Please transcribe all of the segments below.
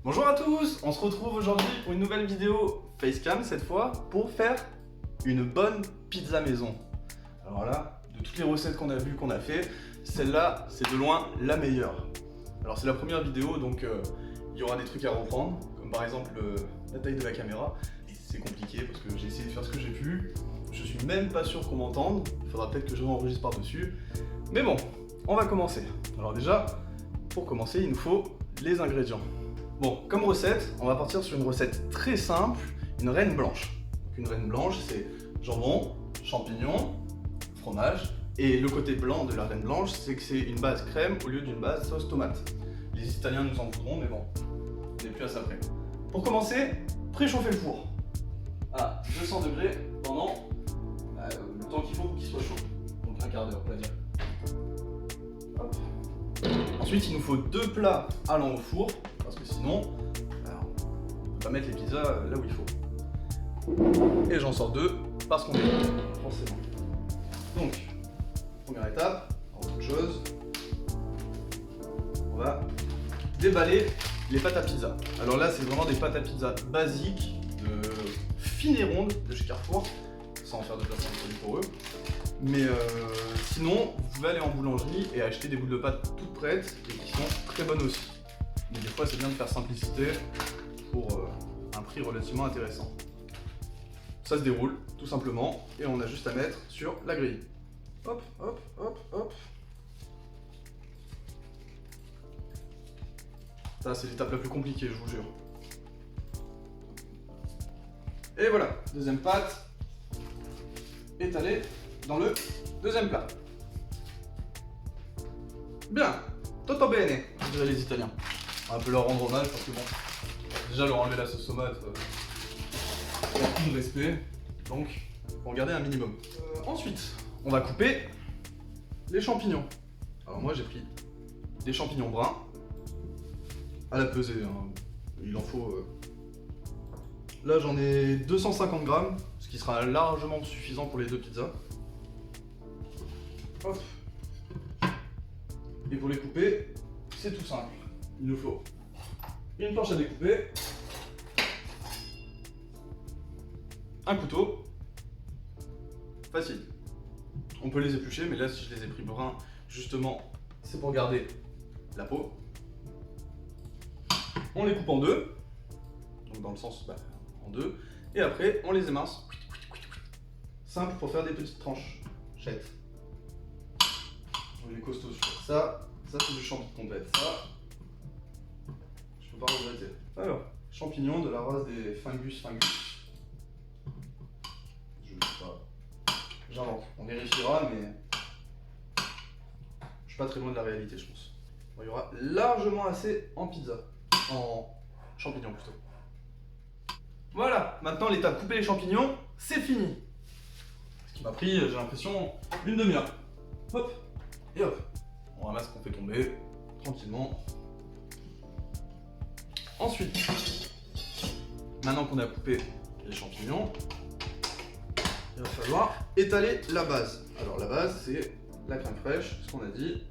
Bonjour à tous, on se retrouve aujourd'hui pour une nouvelle vidéo Facecam cette fois pour faire une bonne pizza maison. Alors là, de toutes les recettes qu'on a vues, qu'on a fait, celle-là c'est de loin la meilleure. Alors c'est la première vidéo donc il y aura des trucs à reprendre, comme par exemple la taille de la caméra. Et c'est compliqué parce que j'ai essayé de faire ce que j'ai pu, je suis même pas sûr qu'on m'entende, il faudra peut-être que je réenregistre par-dessus. Mais bon, on va commencer. Alors déjà, pour commencer il nous faut les ingrédients. Bon, comme recette, on va partir sur une recette très simple, une reine blanche. Donc une reine blanche, c'est jambon, champignons, fromage, et le côté blanc de la reine blanche, c'est que c'est une base crème au lieu d'une base sauce tomate. Les Italiens nous en voudront, mais bon, on n'est plus à ça près. Pour commencer, préchauffer le four à 200 degrés pendant le temps qu'il faut pour qu'il soit chaud. Donc un quart d'heure, on va dire. Hop. Ensuite, il nous faut 2 plats allant au four, parce que sinon, on ne peut pas mettre les pizzas là où il faut. Et j'en sors 2 parce qu'on est forcément. Donc, première étape, avant toute chose, on va déballer les pâtes à pizza. Alors là, c'est vraiment des pâtes à pizza basiques, fines et rondes de chez Carrefour, sans faire de placement de produit pour eux. Mais sinon, vous pouvez aller en boulangerie et acheter des boules de pâte toutes prêtes et qui sont très bonnes aussi. Mais des fois, c'est bien de faire simplicité pour un prix relativement intéressant. Ça se déroule, tout simplement, et on a juste à mettre sur la grille. Hop, hop, hop, hop. Ça, c'est l'étape la plus compliquée, je vous jure. Et voilà, deuxième pâte étalée dans le deuxième plat. Bien, tutto bene, diraient les Italiens. On va un peu leur rendre hommage parce que bon, déjà leur enlever la sauce tomate, beaucoup de respect, donc faut en garder un minimum. Ensuite, on va couper les champignons. Alors moi j'ai pris des champignons bruns, à la pesée, hein. Il en faut... Là j'en ai 250 grammes, ce qui sera largement suffisant pour les 2 pizzas. Hop. Et pour les couper, c'est tout simple. Il nous faut une planche à découper, un couteau, facile. On peut les éplucher, mais là si je les ai pris bruns, justement, c'est pour garder la peau. On les coupe en deux, donc dans le sens en deux, et après on les émince. Simple pour faire des petites tranches. Jette. On est costaud sur ça. Ça c'est du champignon complet. Ça, je peux pas regretter. Alors, champignons de la race des Fungus. Je ne sais pas. J'invente. On vérifiera, mais je suis pas très loin de la réalité, je pense. Bon, il y aura largement assez en pizza. En champignons plutôt. Voilà, maintenant l'étape couper les champignons, c'est fini. Ce qui m'a pris, j'ai l'impression, une demi-heure. Hop, et hop. On ramasse ce qu'on fait tomber, tranquillement. Ensuite, maintenant qu'on a coupé les champignons, il va falloir étaler la base. Alors la base, c'est la crème fraîche, ce qu'on a dit.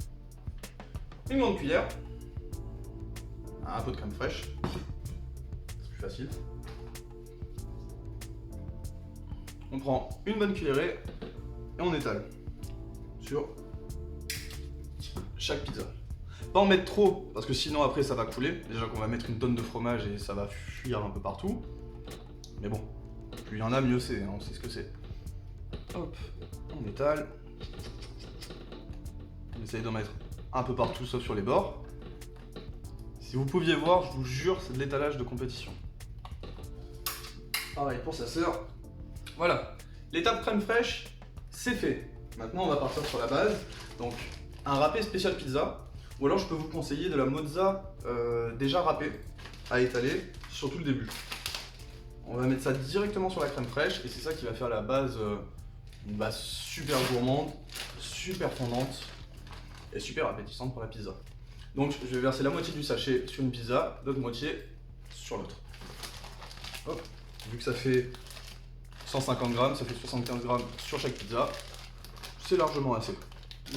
Une grande cuillère. Un peu de crème fraîche. C'est plus facile. On prend une bonne cuillerée et on étale sur chaque pizza. Pas en mettre trop parce que sinon après ça va couler. Déjà qu'on va mettre une tonne de fromage et ça va fuir un peu partout. Mais bon, plus il y en a mieux c'est, hein, on sait ce que c'est. Hop, on étale. On essaye d'en mettre un peu partout sauf sur les bords. Si vous pouviez voir, je vous jure, c'est de l'étalage de compétition. Pareil pour sa sœur. Voilà, l'étape crème fraîche, c'est fait. Maintenant, on va partir sur la base. Donc, un râpé spécial pizza. Ou alors, je peux vous conseiller de la mozza déjà râpée à étaler sur tout le début. On va mettre ça directement sur la crème fraîche et c'est ça qui va faire la base, une base super gourmande, super fondante et super appétissante pour la pizza. Donc, je vais verser la moitié du sachet sur une pizza, l'autre moitié sur l'autre. Hop, vu que ça fait 150 grammes, ça fait 75 grammes sur chaque pizza. C'est largement assez.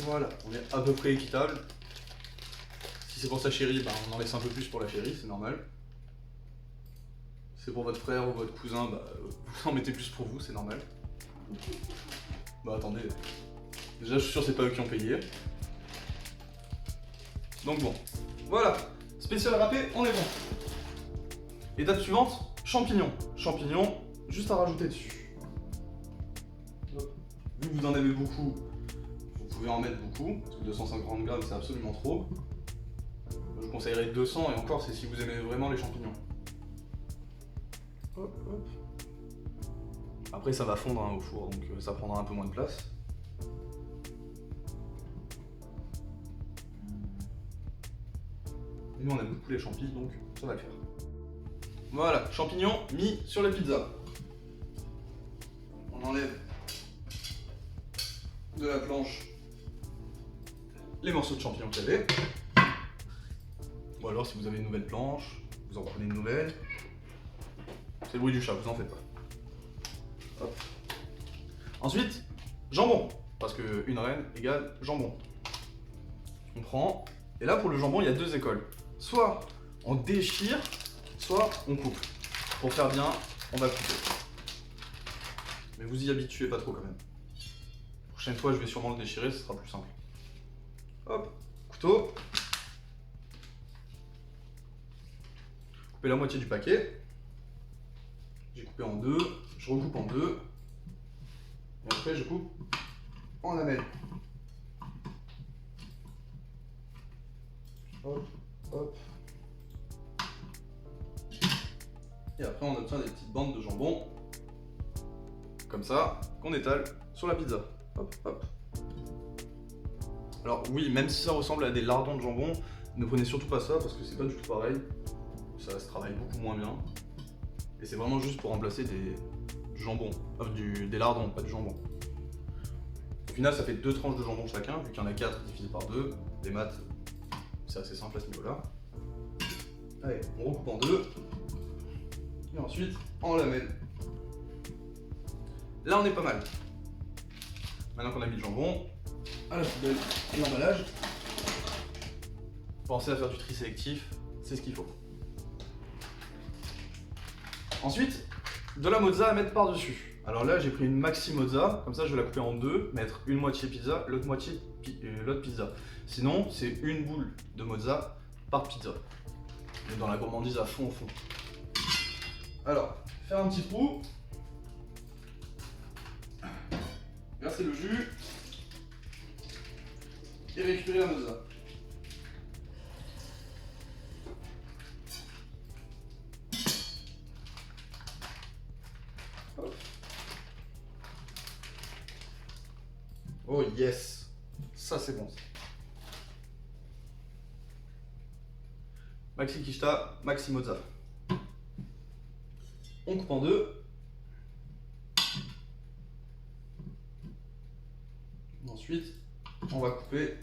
Voilà, on est à peu près équitable. Si c'est pour sa chérie, on en laisse un peu plus pour la chérie, c'est normal. c'est pour votre frère ou votre cousin, bah, vous en mettez plus pour vous, c'est normal. Bah attendez, déjà je suis sûr que c'est pas eux qui ont payé. Donc bon, voilà, spécial râpé, on est bon. Étape suivante, champignons. Champignons, juste à rajouter dessus. Vu que vous en avez beaucoup, vous pouvez en mettre beaucoup, parce que 250 grammes c'est absolument trop. Je vous conseillerais 200 et encore c'est si vous aimez vraiment les champignons. Hop, hop. Après ça va fondre au four, donc ça prendra un peu moins de place. Et nous on aime beaucoup les champis, donc ça va le faire. Voilà, champignons mis sur la pizza. On enlève de la planche les morceaux de champignons qu'il y avait. Ou alors si vous avez une nouvelle planche, vous en prenez une nouvelle. C'est le bruit du chat, vous en faites pas. Hop. Ensuite, jambon, parce que une reine égale jambon. On prend, et là pour le jambon il y a deux écoles. Soit on déchire, soit on coupe. Pour faire bien, on va couper. Mais vous y habituez pas trop quand même. La prochaine fois je vais sûrement le déchirer, ce sera plus simple. Hop, couteau. Couper la moitié du paquet. J'ai coupé en deux, je recoupe en deux. Et après je coupe en lamelles. Hop, hop. Et après on obtient des petites bandes de jambon. Comme ça, qu'on étale sur la pizza. Hop, hop. Alors oui, même si ça ressemble à des lardons de jambon, ne prenez surtout pas ça parce que c'est pas du tout pareil. Ça se travaille beaucoup moins bien. Et c'est vraiment juste pour remplacer du jambon. Enfin, des lardons, pas du jambon. Au final, ça fait 2 tranches de jambon chacun, vu qu'il y en a 4 divisé par 2. Des maths, c'est assez simple à ce niveau-là. Allez, on recoupe en deux. Et ensuite, en lamelles. Là, on est pas mal. Maintenant qu'on a mis le jambon, à la poubelle et l'emballage. Pensez à faire du tri sélectif, c'est ce qu'il faut. Ensuite, de la mozza à mettre par-dessus. Alors là, j'ai pris une maxi mozza, comme ça je vais la couper en deux, mettre une moitié pizza, l'autre moitié l'autre pizza. Sinon, c'est une boule de mozza par pizza. Mais dans la gourmandise à fond au fond. Alors, faire un petit trou. Verser le jus. Et récupérer la mozza. Hop. Oh yes, ça c'est bon. Maxi quicheta, maxi mozza. On coupe en deux. Ensuite, on va couper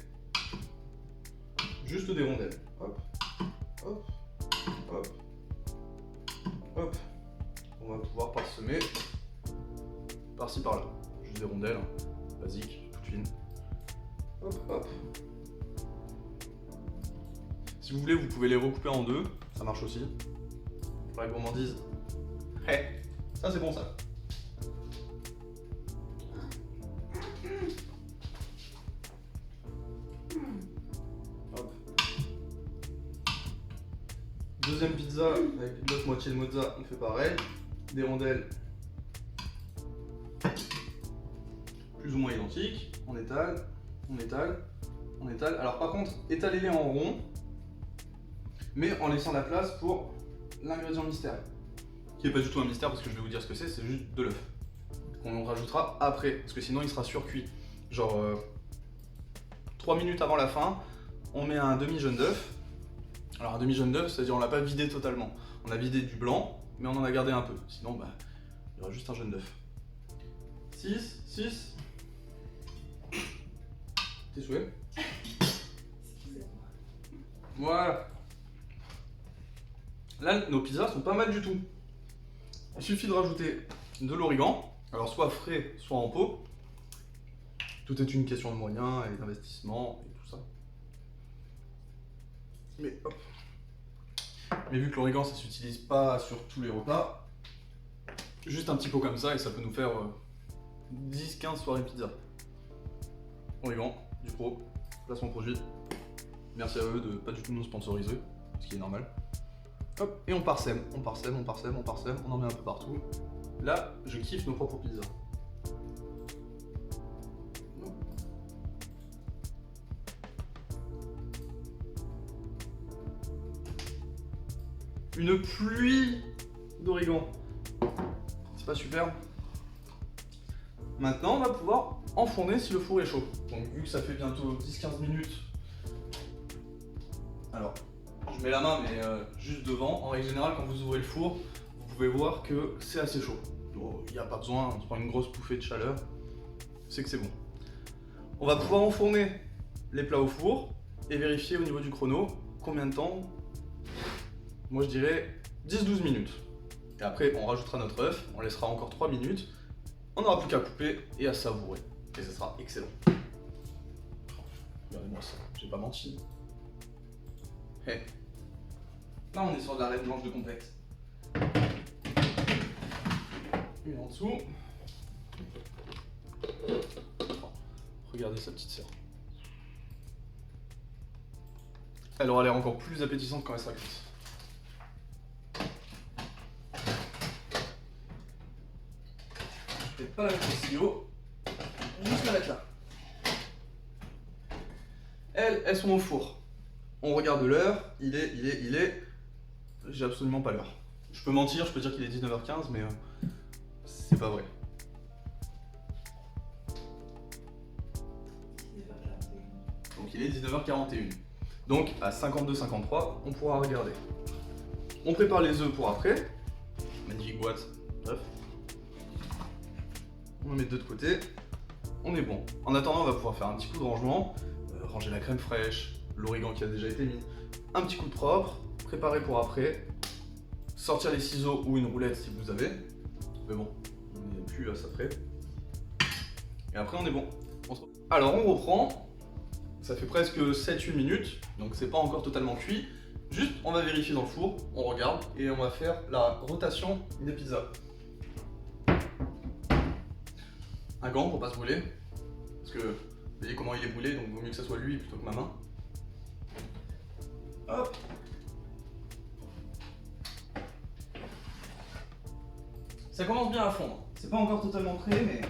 juste des rondelles. Hop, hop, hop, hop. On va pouvoir parsemer par-ci par-là. Juste des rondelles, basiques, toutes fines. Hop, hop. Si vous voulez, vous pouvez les recouper en deux, ça marche aussi. Pour la gourmandise. Hey, ça c'est bon ça. Hop. Deuxième pizza avec l'autre moitié de mozza, on fait pareil. Des rondelles plus ou moins identiques. On étale, on étale, on étale. Alors par contre, étalez-les en rond, mais en laissant la place pour l'ingrédient mystère. Qui n'est pas du tout un mystère parce que je vais vous dire ce que c'est juste de l'œuf. Qu'on rajoutera après, parce que sinon il sera surcuit. Genre 3 minutes avant la fin, on met un demi-jaune d'œuf. Alors un demi-jaune d'œuf, c'est-à-dire on l'a pas vidé totalement. On a vidé du blanc, mais on en a gardé un peu. Sinon, bah, il y aura juste un jaune d'œuf. 6. Tes souhaits. Voilà. Là, nos pizzas sont pas mal du tout. Il suffit de rajouter de l'origan, alors soit frais, soit en pot. Tout est une question de moyens et d'investissement et tout ça. Mais hop. mais vu que l'origan ça s'utilise pas sur tous les repas, juste un petit pot comme ça et ça peut nous faire 10-15 soirées pizza. Origan, du pro, placement produit. Merci à eux de pas du tout nous sponsoriser, ce qui est normal. Hop, et on parsème, on parsème, on parsème, on parsème, on en met un peu partout. Là, je kiffe nos propres pizzas. Une pluie d'origan. C'est pas super. Maintenant, on va pouvoir enfourner si le four est chaud. Donc, vu que ça fait bientôt 10-15 minutes. Alors, je mets la main, mais juste devant. En règle générale, quand vous ouvrez le four, vous pouvez voir que c'est assez chaud. Il n'y a pas besoin, on se prend une grosse bouffée de chaleur. C'est que c'est bon. On va pouvoir enfourner les plats au four et vérifier au niveau du chrono combien de temps. Moi je dirais 10-12 minutes. Et après on rajoutera notre œuf, on laissera encore 3 minutes. On n'aura plus qu'à couper et à savourer. Et ça sera excellent. Regardez-moi ça, j'ai pas menti. Hey. Là on est sur de la reine blanche de complexe. Une en dessous. Regardez sa petite sœur. Elle aura l'air encore plus appétissante quand elle sera cuite. Je vais pas la mettre aussi haut, juste la mettre là. Elles sont au four. On regarde l'heure, il est. J'ai absolument pas l'heure. Je peux mentir, je peux dire qu'il est 19h15, mais c'est pas vrai. Donc il est 19h41. Donc à 52-53, on pourra regarder. On prépare les œufs pour après. Magnifique boîte. Bref. On en met deux de côté. On est bon. En attendant, on va pouvoir faire un petit coup de rangement. Ranger la crème fraîche, l'origan qui a déjà été mis. Un petit coup de propre. Préparer pour après. Sortir les ciseaux ou une roulette si vous avez. Mais bon, on n'est plus à ça près. Et après, on est bon. Alors, on reprend. Ça fait presque 7-8 minutes, donc c'est pas encore totalement cuit. Juste, on va vérifier dans le four, on regarde et on va faire la rotation des pizzas. Un gant pour pas se brûler, parce que vous voyez comment il est brûlé, donc il vaut mieux que ça soit lui plutôt que ma main. Hop. Ça commence bien à fondre. C'est pas encore totalement prêt, mais...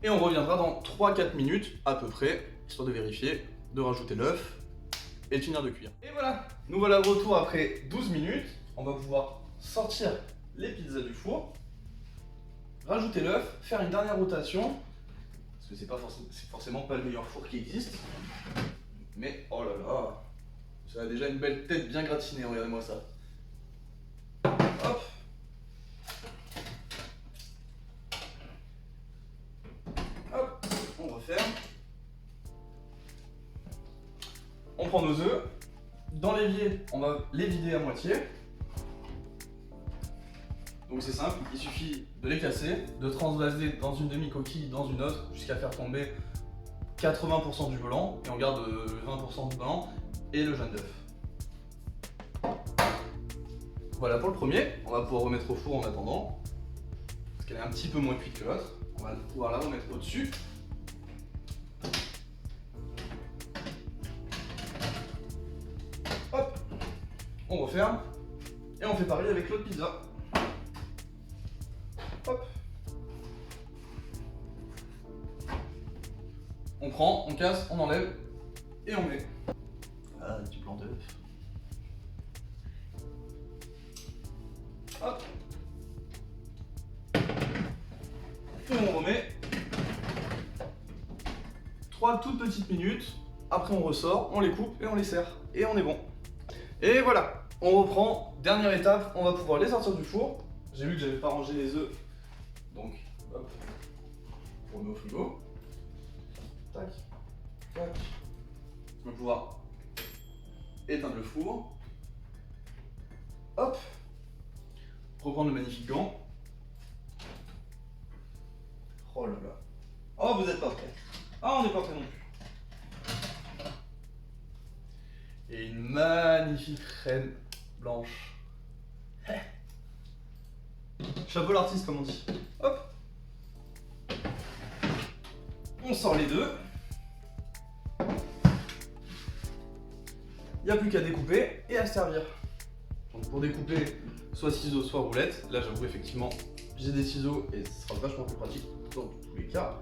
Et on reviendra dans 3-4 minutes à peu près, histoire de vérifier, de rajouter l'œuf et de finir de cuire. Et voilà, nous voilà de retour après 12 minutes. On va pouvoir sortir les pizzas du four, rajouter l'œuf, faire une dernière rotation, parce que c'est forcément pas le meilleur four qui existe. Mais oh là là, ça a déjà une belle tête bien gratinée, regardez-moi ça. Hop. On referme. On prend nos œufs. Dans l'évier, on va les vider à moitié. Donc c'est simple, il suffit de les casser, de transvaser dans une demi-coquille, dans une autre, jusqu'à faire tomber 80% du blanc, et on garde 20% du blanc et le jaune d'œuf. Voilà pour le premier, on va pouvoir remettre au four en attendant, parce qu'elle est un petit peu moins cuite que l'autre. On va pouvoir la remettre au-dessus. Hop, on referme et on fait pareil avec l'autre pizza. Hop. On prend, on casse, on enlève et on met. Ah, du blanc d'œuf. Hop. Et on remet 3 toutes petites minutes. Après on ressort, on les coupe et on les sert. Et on est bon. Et voilà, on reprend. Dernière étape, on va pouvoir les sortir du four. J'ai vu que j'avais pas rangé les œufs. Donc, hop, on met au frigo. Tac, tac. On va pouvoir éteindre le four. Hop. Reprendre le magnifique gant. Oh là là. Oh, vous êtes pas prêts. Ah, on n'est pas prêts non plus. et une magnifique reine blanche. Chapeau l'artiste comme on dit. Hop. On sort les deux. Il n'y a plus qu'à découper et à servir. Donc pour découper, soit ciseaux, soit roulette. Là j'avoue effectivement, j'ai des ciseaux et ce sera vachement plus pratique dans tous les cas.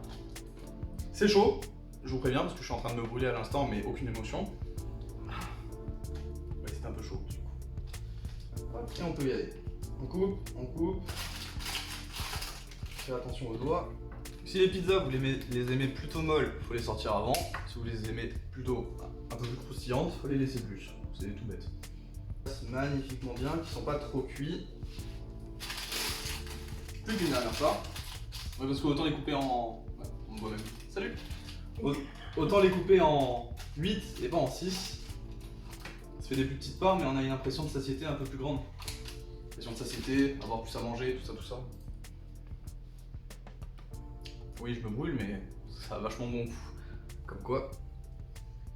C'est chaud, je vous préviens parce que je suis en train de me brûler à l'instant mais aucune émotion. Ouais, c'était un peu chaud du coup. Hop, et on peut y aller. On coupe. Faites attention aux doigts. Si les pizzas vous les aimez plutôt molles, il faut les sortir avant. Si vous les aimez plutôt un peu plus croustillantes, il faut les laisser plus. C'est tout bête. Magnifiquement bien, qui sont pas trop cuits. Plus qu'une dernière fois. Ouais, parce qu'autant les couper en... Ouais, on voit même. Salut. Autant les couper en 8 et pas en 6. Ça fait des plus petites parts mais on a une impression de satiété un peu plus grande. Impression de satiété, avoir plus à manger, tout ça. Oui, je me brûle, mais ça a vachement bon goût. Comme quoi,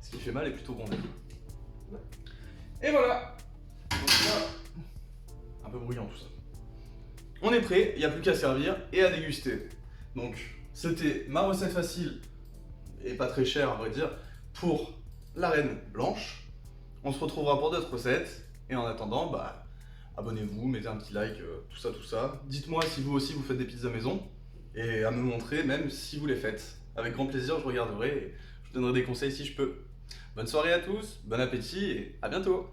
ce qui fait mal est plutôt bon. Et voilà. Donc là, un peu bruyant tout ça. On est prêt, il n'y a plus qu'à servir et à déguster. Donc, c'était ma recette facile, et pas très chère à vrai dire, pour la reine blanche. On se retrouvera pour d'autres recettes. Et en attendant, bah, abonnez-vous, mettez un petit like, tout ça. Dites-moi si vous aussi vous faites des pizzas maison. Et à me montrer même si vous les faites. Avec grand plaisir, je regarderai et je vous donnerai des conseils si je peux. Bonne soirée à tous, bon appétit et à bientôt!